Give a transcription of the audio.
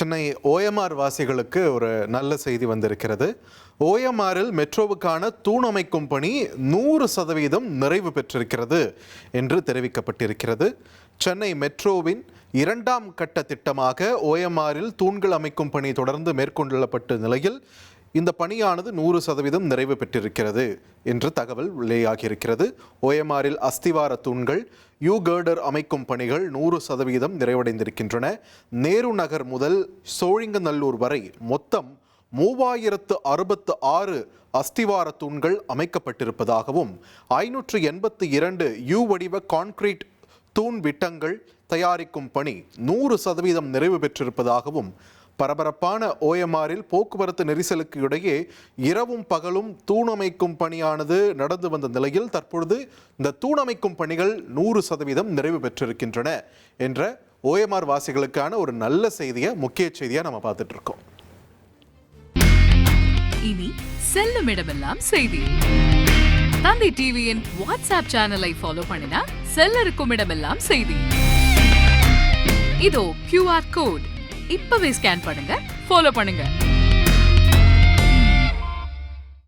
Chennai OMR வாசிகளுக்கு ஒரு நல்ல செய்தி வந்திருக்கிறது. ஓஎம்ஆரில் மெட்ரோவுக்கான தூண் அமைக்கும் பணி 100% நிறைவு பெற்றிருக்கிறது என்று தெரிவிக்கப்பட்டிருக்கிறது. சென்னை மெட்ரோவின் 2ஆம் கட்ட திட்டமாக ஓஎம்ஆரில் தூண்கள் அமைக்கும் பணி தொடர்ந்து மேற்கொள்ளப்பட்ட நிலையில் இந்த பணியானது 100% நிறைவு பெற்றிருக்கிறது என்று தகவல் வெளியாகியிருக்கிறது. ஓஎம்ஆரில் அஸ்திவார தூண்கள், யூ கேர்டர் அமைக்கும் பணிகள் 100% நிறைவடைந்திருக்கின்றன. நேரு நகர் முதல் சோழிங்கநல்லூர் வரை மொத்தம் 3066 அஸ்திவார தூண்கள் அமைக்கப்பட்டிருப்பதாகவும் 582 யூ வடிவ கான்கிரீட் தூண் விட்டங்கள் தயாரிக்கும் பணி 100% நிறைவு பெற்றிருப்பதாகவும், பரபரப்பான ஓஎம்ஆரில் போக்குவரத்து நெரிசலுக்கு இடையே இரவும் பகலும் தூணமைக்கும் பணியானது நடந்து வந்த நிலையில் தற்பொழுது இந்த தூணமைக்கும் பணிகள் 100% நிறைவு பெற்றிருக்கின்றன என்ற ஓஎம்ஆர் வாசிகளுக்கான ஒரு நல்ல செய்தியை, முக்கிய செய்தியா நம்ம பார்த்துட்டு இருக்கோம். இனி செல்லும் இடமெல்லாம் செய்தி. தந்தை டிவியின் வாட்ஸ்அப் சேனலை ஃபாலோ பண்ணினா செல்ல இருக்கும் இடமெல்லாம் செய்தி. இதோ QR கோட் இப்பவே ஸ்கேன் பண்ணுங்க, ஃபாலோ பண்ணுங்க.